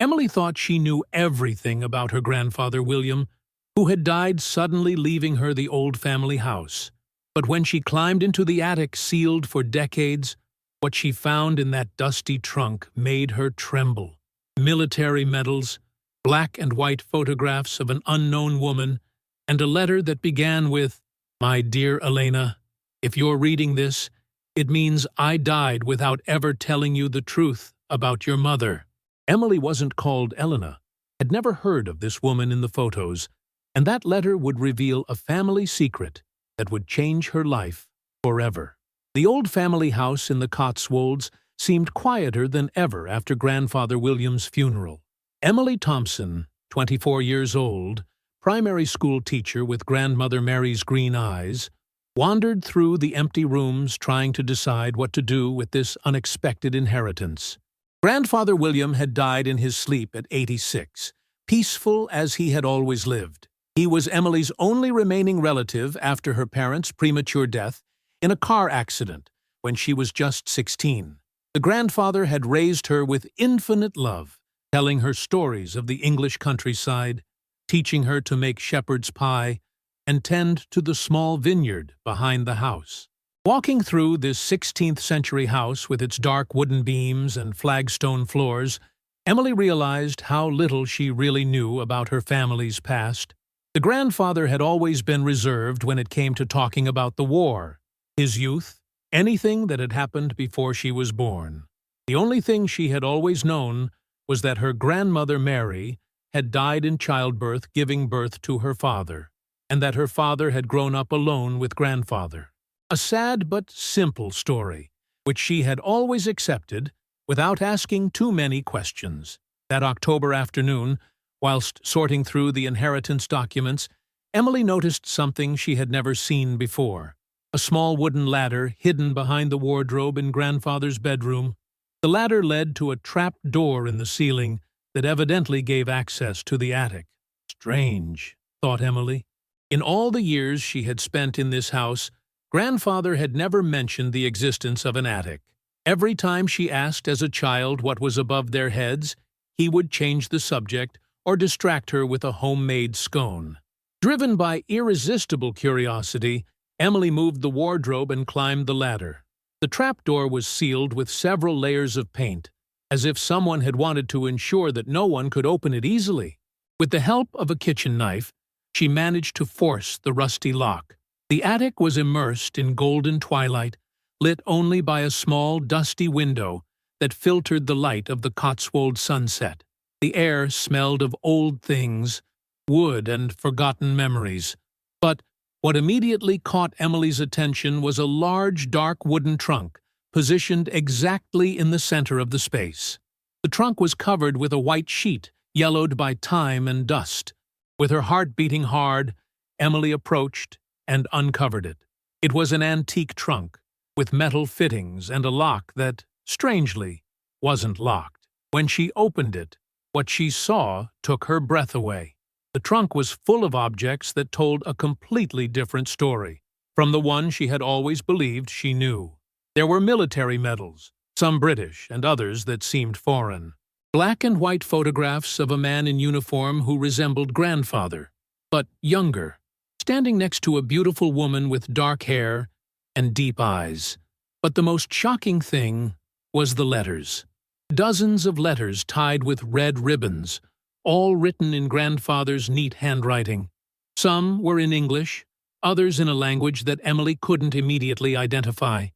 Emily thought she knew everything about her grandfather William, who had died suddenly leaving her the old family house. But when she climbed into the attic sealed for decades, what she found in that dusty trunk made her tremble. Military medals, black and white photographs of an unknown woman, and a letter that began with, "My dear Elena, if you're reading this, it means I died without ever telling you the truth about your mother." Emily wasn't called Elena, had never heard of this woman in the photos, and that letter would reveal a family secret that would change her life forever. The old family house in the Cotswolds seemed quieter than ever after Grandfather William's funeral. Emily Thompson, 24 years old, primary school teacher with Grandmother Mary's green eyes, wandered through the empty rooms trying to decide what to do with this unexpected inheritance. Grandfather William had died in his sleep at 86, peaceful as he had always lived. He was Emily's only remaining relative after her parents' premature death in a car accident when she was just 16. The grandfather had raised her with infinite love, telling her stories of the English countryside, teaching her to make shepherd's pie, and tend to the small vineyard behind the house. Walking through this 16th-century house with its dark wooden beams and flagstone floors, Emily realized how little she really knew about her family's past. The grandfather had always been reserved when it came to talking about the war, his youth, anything that had happened before she was born. The only thing she had always known was that her grandmother Mary had died in childbirth giving birth to her father, and that her father had grown up alone with grandfather. A sad but simple story, which she had always accepted without asking too many questions. That October afternoon, whilst sorting through the inheritance documents, Emily noticed something she had never seen before. A small wooden ladder hidden behind the wardrobe in grandfather's bedroom. The ladder led to a trap door in the ceiling that evidently gave access to the attic. Strange, thought Emily. In all the years she had spent in this house, Grandfather had never mentioned the existence of an attic. Every time she asked as a child what was above their heads, he would change the subject or distract her with a homemade scone. Driven by irresistible curiosity, Emily moved the wardrobe and climbed the ladder. The trapdoor was sealed with several layers of paint, as if someone had wanted to ensure that no one could open it easily. With the help of a kitchen knife, she managed to force the rusty lock. The attic was immersed in golden twilight, lit only by a small, dusty window that filtered the light of the Cotswold sunset. The air smelled of old things, wood and forgotten memories. But what immediately caught Emily's attention was a large, dark wooden trunk, positioned exactly in the center of the space. The trunk was covered with a white sheet, yellowed by time and dust. With her heart beating hard, Emily approached and uncovered it. It was an antique trunk, with metal fittings and a lock that, strangely, wasn't locked. When she opened it, what she saw took her breath away. The trunk was full of objects that told a completely different story from the one she had always believed she knew. There were military medals, some British and others that seemed foreign. Black and white photographs of a man in uniform who resembled grandfather, but younger, standing next to a beautiful woman with dark hair and deep eyes. But the most shocking thing was the letters. Dozens of letters tied with red ribbons, all written in grandfather's neat handwriting. Some were in English, others in a language that Emily couldn't immediately identify.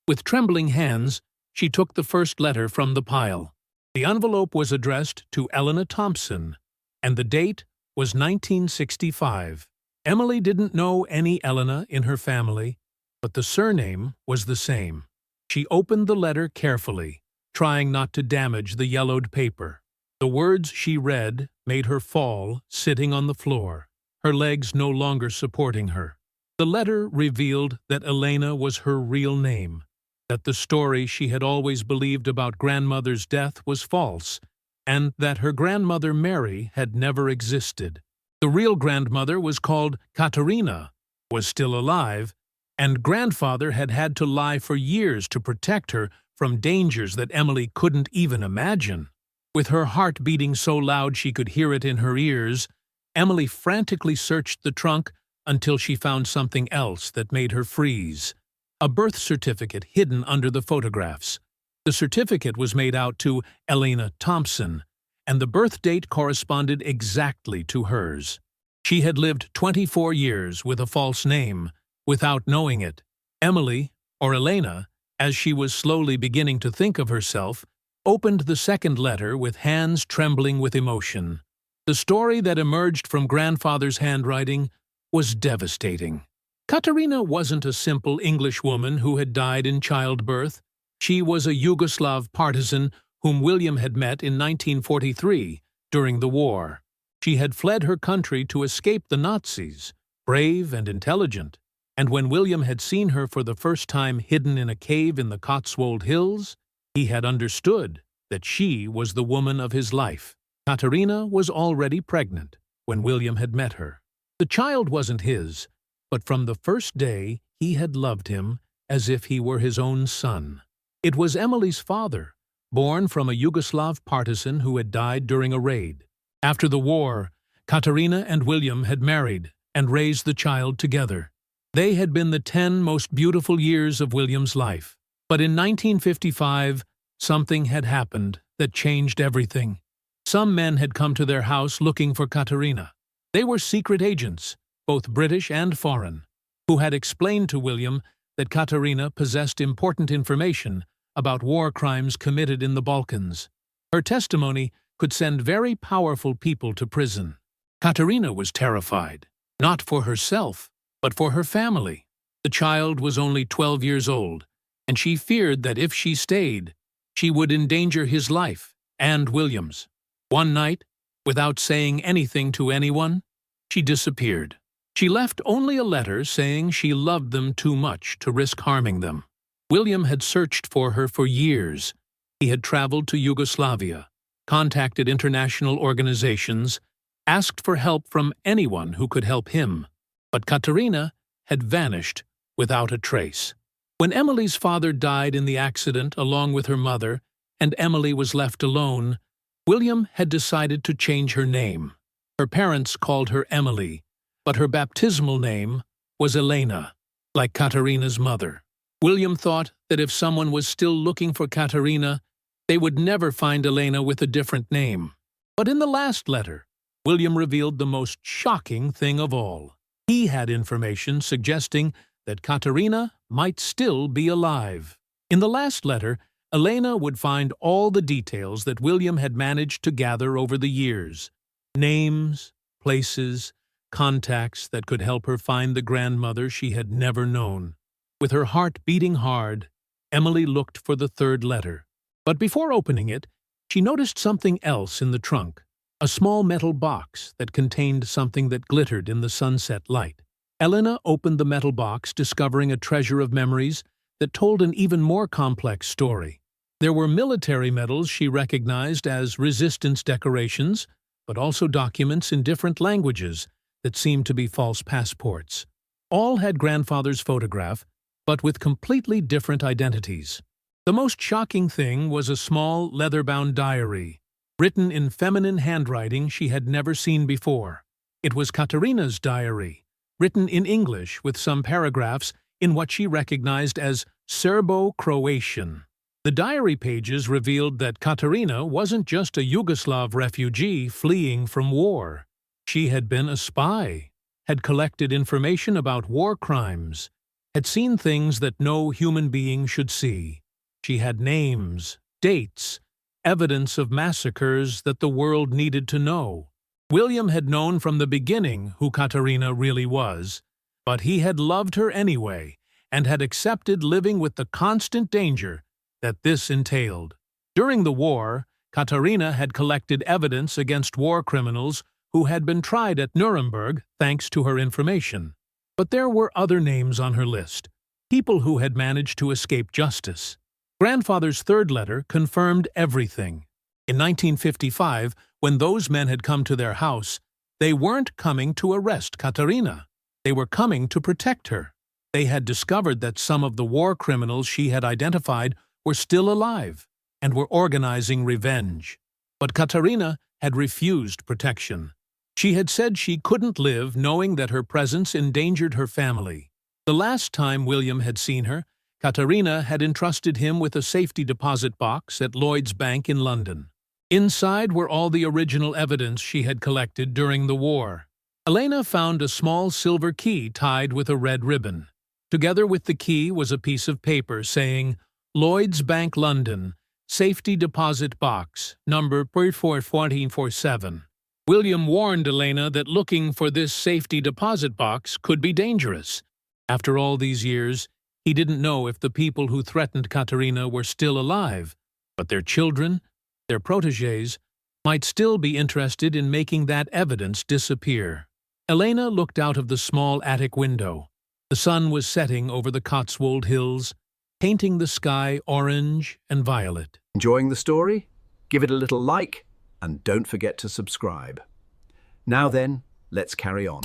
With trembling hands, she took the first letter from the pile. The envelope was addressed to Elena Thompson, and the date was 1965. Emily didn't know any Elena in her family, but the surname was the same. She opened the letter carefully, trying not to damage the yellowed paper. The words she read made her fall, sitting on the floor, her legs no longer supporting her. The letter revealed that Elena was her real name, that the story she had always believed about grandmother's death was false, and that her grandmother Mary had never existed. The real grandmother was called Katerina, was still alive, and grandfather had had to lie for years to protect her from dangers that Emily couldn't even imagine. With her heart beating so loud she could hear it in her ears, Emily frantically searched the trunk until she found something else that made her freeze. A birth certificate hidden under the photographs. The certificate was made out to Elena Thompson, and the birth date corresponded exactly to hers. She had lived 24 years with a false name, without knowing it. Emily, or Elena, as she was slowly beginning to think of herself, opened the second letter with hands trembling with emotion. The story that emerged from grandfather's handwriting was devastating. Katerina wasn't a simple English woman who had died in childbirth. She was a Yugoslav partisan whom William had met in 1943 during the war. She had fled her country to escape the Nazis, brave and intelligent. And when William had seen her for the first time hidden in a cave in the Cotswold Hills, he had understood that she was the woman of his life. Katerina was already pregnant when William had met her. The child wasn't his, but from the first day he had loved him as if he were his own son. It was Emily's father, born from a Yugoslav partisan who had died during a raid. After the war, Katerina and William had married and raised the child together. They had been the 10 most beautiful years of William's life. But in 1955, something had happened that changed everything. Some men had come to their house looking for Katerina. They were secret agents, both British and foreign, who had explained to William that Katerina possessed important information about war crimes committed in the Balkans. Her testimony could send very powerful people to prison. Katerina was terrified, not for herself, but for her family. The child was only 12 years old, and she feared that if she stayed, she would endanger his life and William's. One night, without saying anything to anyone, she disappeared. She left only a letter saying she loved them too much to risk harming them. William had searched for her for years. He had traveled to Yugoslavia, contacted international organizations, asked for help from anyone who could help him. But Katerina had vanished without a trace. When Emily's father died in the accident along with her mother, and Emily was left alone, William had decided to change her name. Her parents called her Emily, but her baptismal name was Elena, like Katerina's mother. William thought that if someone was still looking for Katerina, they would never find Elena with a different name. But in the last letter, William revealed the most shocking thing of all. He had information suggesting that Katerina might still be alive. In the last letter, Elena would find all the details that William had managed to gather over the years. Names, places, contacts that could help her find the grandmother she had never known. With her heart beating hard, Emily looked for the third letter. But before opening it, she noticed something else in the trunk, a small metal box that contained something that glittered in the sunset light. Elena opened the metal box, discovering a treasure of memories that told an even more complex story. There were military medals she recognized as resistance decorations, but also documents in different languages that seemed to be false passports. All had grandfather's photograph, but with completely different identities. The most shocking thing was a small, leather-bound diary, written in feminine handwriting she had never seen before. It was Katerina's diary, written in English with some paragraphs in what she recognized as Serbo-Croatian. The diary pages revealed that Katerina wasn't just a Yugoslav refugee fleeing from war. She had been a spy, had collected information about war crimes, had seen things that no human being should see. She had names, dates, evidence of massacres that the world needed to know. William had known from the beginning who Katerina really was, but he had loved her anyway and had accepted living with the constant danger that this entailed. During the war, Katerina had collected evidence against war criminals who had been tried at Nuremberg thanks to her information. But there were other names on her list, people who had managed to escape justice. Grandfather's third letter confirmed everything. In 1955, when those men had come to their house, they weren't coming to arrest Katerina. They were coming to protect her. They had discovered that some of the war criminals she had identified were still alive and were organizing revenge. But Katerina had refused protection. She had said she couldn't live knowing that her presence endangered her family. The last time William had seen her, Katerina had entrusted him with a safety deposit box at Lloyd's Bank in London. Inside were all the original evidence she had collected during the war. Elena found a small silver key tied with a red ribbon. Together with the key was a piece of paper saying, Lloyd's Bank London, Safety Deposit Box, number 1447. William warned Elena that looking for this safety deposit box could be dangerous. After all these years, he didn't know if the people who threatened Katerina were still alive, but their children, their protégés, might still be interested in making that evidence disappear. Elena looked out of the small attic window. The sun was setting over the Cotswold hills, painting the sky orange and violet. Enjoying the story? Give it a little like, and don't forget to subscribe. Now then, let's carry on.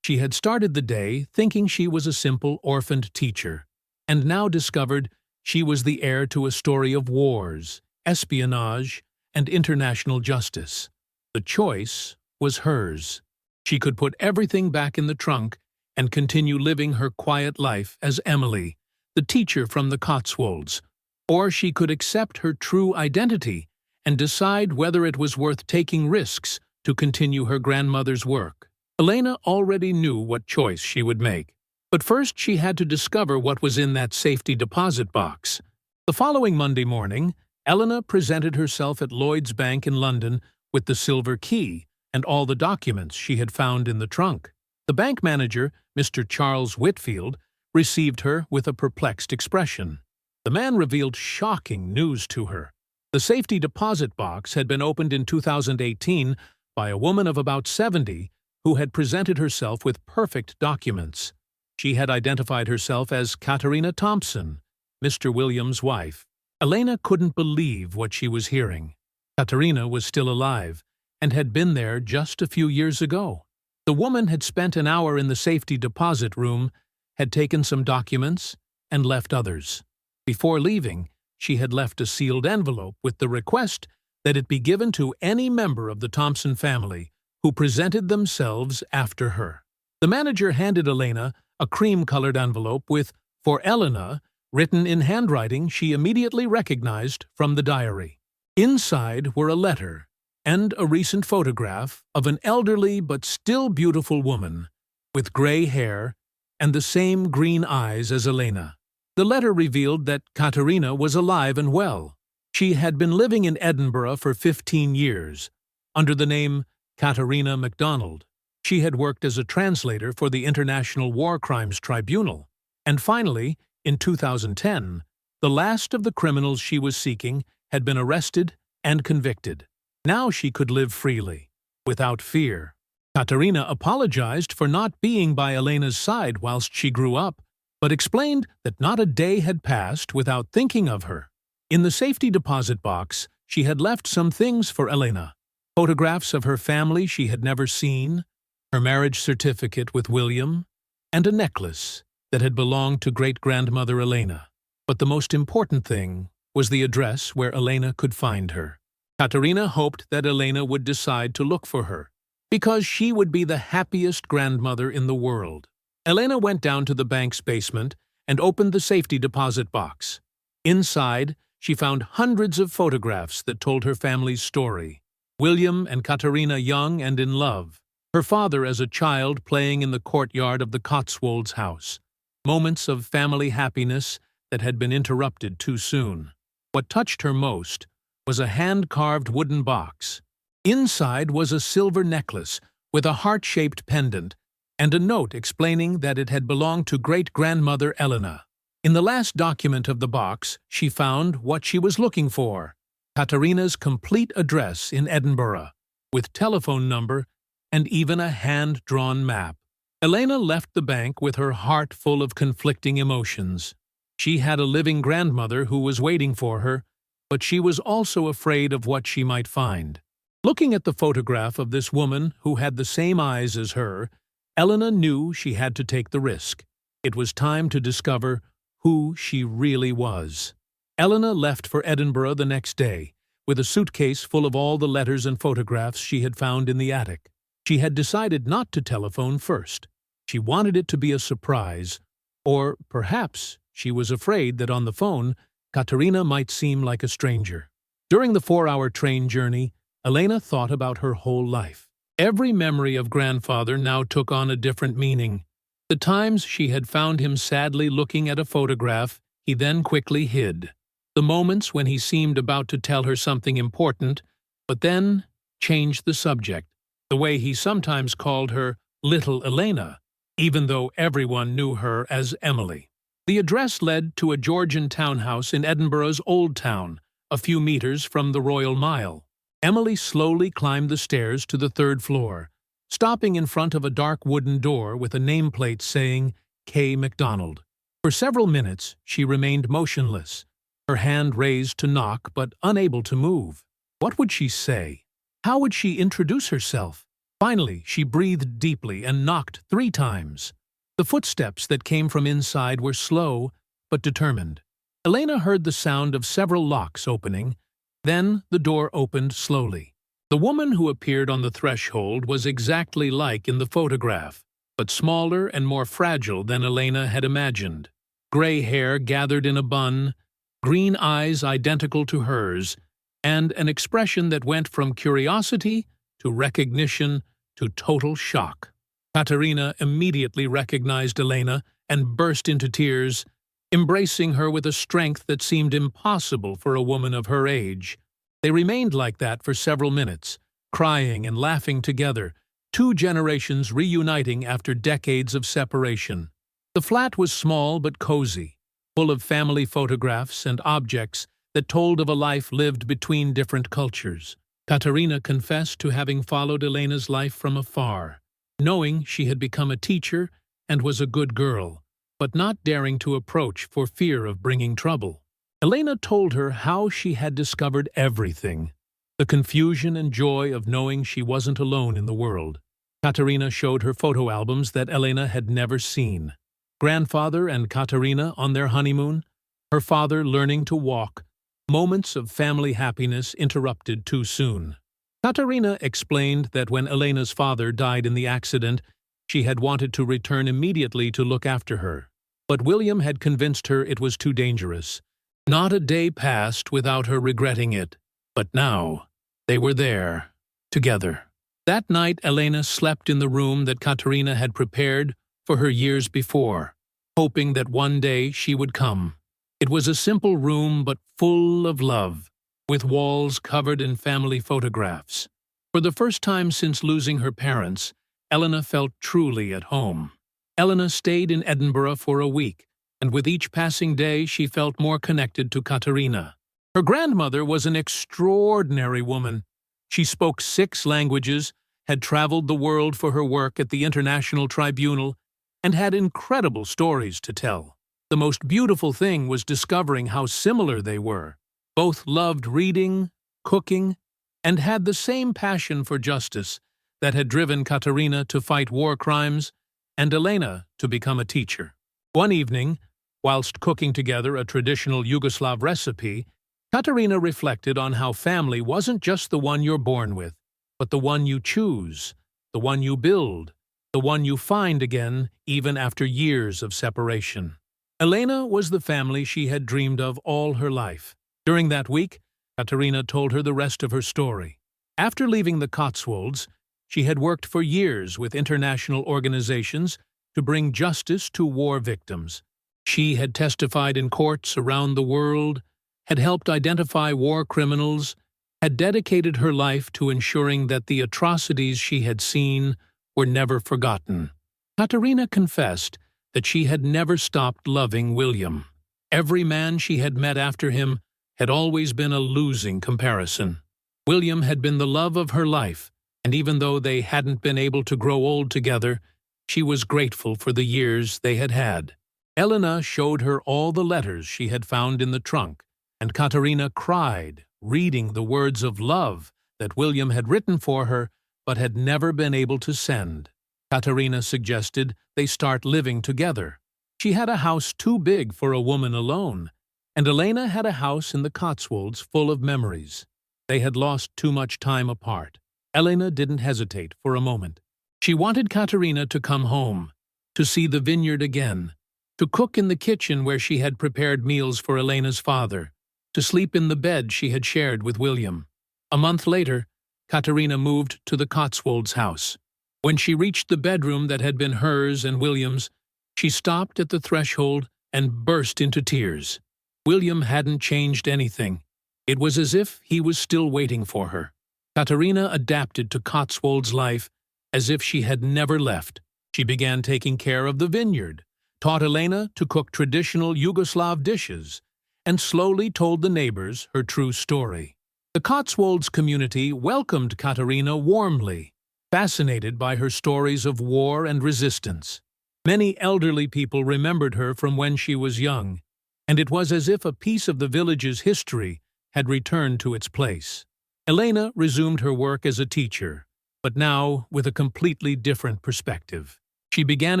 She had started the day thinking she was a simple orphaned teacher, and now discovered she was the heir to a story of wars, espionage, and international justice. The choice was hers. She could put everything back in the trunk and continue living her quiet life as Emily, the teacher from the Cotswolds, or she could accept her true identity and decide whether it was worth taking risks to continue her grandmother's work. Elena already knew what choice she would make, but first she had to discover what was in that safety deposit box. The following Monday morning, Elena presented herself at Lloyd's Bank in London with the silver key and all the documents she had found in the trunk. The bank manager, Mr. Charles Whitfield, received her with a perplexed expression. The man revealed shocking news to her. The safety deposit box had been opened in 2018 by a woman of about 70 who had presented herself with perfect documents. She had identified herself as Katerina Thompson, Mr. William's wife. Elena couldn't believe what she was hearing. Katerina was still alive and had been there just a few years ago. The woman had spent an hour in the safety deposit room, had taken some documents, and left others. Before leaving, she had left a sealed envelope with the request that it be given to any member of the Thompson family who presented themselves after her. The manager handed Elena a cream-colored envelope with, "For Elena," written in handwriting she immediately recognized from the diary. Inside were a letter and a recent photograph of an elderly but still beautiful woman with gray hair and the same green eyes as Elena. The letter revealed that Katerina was alive and well. She had been living in Edinburgh for 15 years, under the name Katerina MacDonald. She had worked as a translator for the International War Crimes Tribunal. And finally, in 2010, the last of the criminals she was seeking had been arrested and convicted. Now she could live freely, without fear. Katerina apologized for not being by Elena's side whilst she grew up, but explained that not a day had passed without thinking of her. In the safety deposit box, she had left some things for Elena: photographs of her family she had never seen, her marriage certificate with William, and a necklace that had belonged to great-grandmother Elena. But the most important thing was the address where Elena could find her. Katerina hoped that Elena would decide to look for her, because she would be the happiest grandmother in the world. Elena went down to the bank's basement and opened the safety deposit box. Inside, she found hundreds of photographs that told her family's story. William and Katerina young and in love. Her father as a child playing in the courtyard of the Cotswolds house. Moments of family happiness that had been interrupted too soon. What touched her most was a hand-carved wooden box. Inside was a silver necklace with a heart-shaped pendant and a note explaining that it had belonged to great-grandmother Elena. In the last document of the box, she found what she was looking for: Katerina's complete address in Edinburgh, with telephone number and even a hand-drawn map. Elena left the bank with her heart full of conflicting emotions. She had a living grandmother who was waiting for her, but she was also afraid of what she might find. Looking at the photograph of this woman who had the same eyes as her, Elena knew she had to take the risk. It was time to discover who she really was. Elena left for Edinburgh the next day, with a suitcase full of all the letters and photographs she had found in the attic. She had decided not to telephone first. She wanted it to be a surprise, or perhaps she was afraid that on the phone, Katerina might seem like a stranger. During the 4-hour train journey, Elena thought about her whole life. Every memory of grandfather now took on a different meaning. The times she had found him sadly looking at a photograph he then quickly hid. The moments when he seemed about to tell her something important, but then changed the subject. The way he sometimes called her Little Elena, even though everyone knew her as Emily. The address led to a Georgian townhouse in Edinburgh's Old Town, a few meters from the Royal Mile. Emily slowly climbed the stairs to the 3rd floor, stopping in front of a dark wooden door with a nameplate saying K. MacDonald. For several minutes, she remained motionless, her hand raised to knock but unable to move. What would she say? How would she introduce herself? Finally, she breathed deeply and knocked 3 times. The footsteps that came from inside were slow but determined. Elena heard the sound of several locks opening. Then the door opened slowly. The woman who appeared on the threshold was exactly like in the photograph, but smaller and more fragile than Elena had imagined. Gray hair gathered in a bun, green eyes identical to hers, and an expression that went from curiosity to recognition to total shock. Katerina immediately recognized Elena and burst into tears, embracing her with a strength that seemed impossible for a woman of her age. They remained like that for several minutes, crying and laughing together, 2 generations reuniting after decades of separation. The flat was small but cozy, full of family photographs and objects that told of a life lived between different cultures. Katerina confessed to having followed Elena's life from afar, knowing she had become a teacher and was a good girl, but not daring to approach for fear of bringing trouble. Elena told her how she had discovered everything, the confusion and joy of knowing she wasn't alone in the world. Katerina showed her photo albums that Elena had never seen. Grandfather and Katerina on their honeymoon, her father learning to walk, moments of family happiness interrupted too soon. Katerina explained that when Elena's father died in the accident, she had wanted to return immediately to look after her. But William had convinced her it was too dangerous. Not a day passed without her regretting it. But now, they were there, together. That night, Elena slept in the room that Katerina had prepared for her years before, hoping that one day she would come. It was a simple room but full of love, with walls covered in family photographs. For the first time since losing her parents, Elena felt truly at home. Elena stayed in Edinburgh for a week, and with each passing day she felt more connected to Katerina. Her grandmother was an extraordinary woman. She spoke 6 languages, had traveled the world for her work at the International Tribunal, and had incredible stories to tell. The most beautiful thing was discovering how similar they were. Both loved reading, cooking, and had the same passion for justice that had driven Katerina to fight war crimes and Elena to become a teacher. One evening, whilst cooking together a traditional Yugoslav recipe, Katerina reflected on how family wasn't just the one you're born with, but the one you choose, the one you build, the one you find again even after years of separation. Elena was the family she had dreamed of all her life. During that week, Katerina told her the rest of her story. After leaving the Cotswolds, she had worked for years with international organizations to bring justice to war victims. She had testified in courts around the world, had helped identify war criminals, had dedicated her life to ensuring that the atrocities she had seen were never forgotten. Katerina confessed that she had never stopped loving William. Every man she had met after him had always been a losing comparison. William had been the love of her life, and even though they hadn't been able to grow old together, she was grateful for the years they had had. Elena showed her all the letters she had found in the trunk, and Katerina cried, reading the words of love that William had written for her but had never been able to send. Katerina suggested they start living together. She had a house too big for a woman alone, and Elena had a house in the Cotswolds full of memories. They had lost too much time apart. Elena didn't hesitate for a moment. She wanted Katerina to come home, to see the vineyard again, to cook in the kitchen where she had prepared meals for Elena's father, to sleep in the bed she had shared with William. A month later, Katerina moved to the Cotswolds house. When she reached the bedroom that had been hers and William's, she stopped at the threshold and burst into tears. William hadn't changed anything. It was as if he was still waiting for her. Katerina adapted to Cotswold's life as if she had never left. She began taking care of the vineyard, taught Elena to cook traditional Yugoslav dishes, and slowly told the neighbors her true story. The Cotswolds community welcomed Katerina warmly, fascinated by her stories of war and resistance. Many elderly people remembered her from when she was young, and it was as if a piece of the village's history had returned to its place. Elena resumed her work as a teacher, but now with a completely different perspective. She began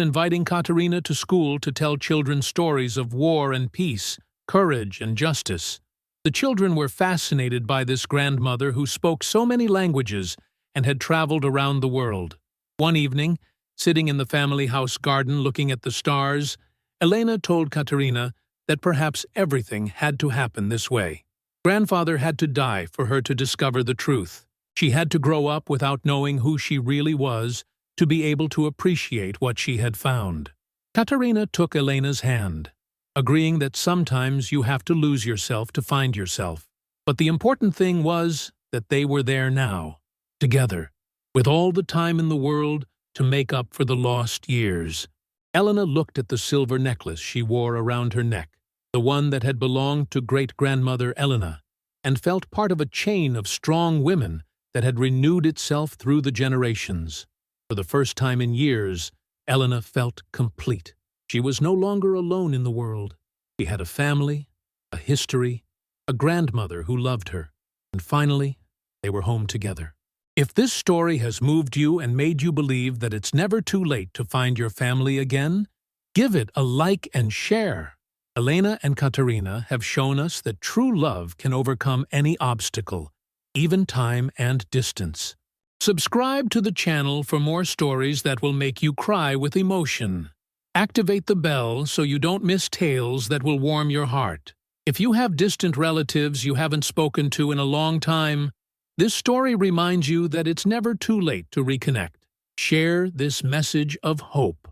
inviting Katerina to school to tell children stories of war and peace, courage and justice. The children were fascinated by this grandmother who spoke so many languages and had traveled around the world. One evening, sitting in the family house garden looking at the stars, Elena told Katerina that perhaps everything had to happen this way. Grandfather had to die for her to discover the truth. She had to grow up without knowing who she really was to be able to appreciate what she had found. Katerina took Elena's hand, agreeing that sometimes you have to lose yourself to find yourself. But the important thing was that they were there now, together, with all the time in the world to make up for the lost years. Elena looked at the silver necklace she wore around her neck, the one that had belonged to great-grandmother Elena, and felt part of a chain of strong women that had renewed itself through the generations. For the first time in years, Elena felt complete. She was no longer alone in the world. She had a family, a history, a grandmother who loved her, and finally, they were home together. If this story has moved you and made you believe that it's never too late to find your family again, give it a like and share. Elena and Katerina have shown us that true love can overcome any obstacle, even time and distance. Subscribe to the channel for more stories that will make you cry with emotion. Activate the bell so you don't miss tales that will warm your heart. If you have distant relatives you haven't spoken to in a long time, this story reminds you that it's never too late to reconnect. Share this message of hope.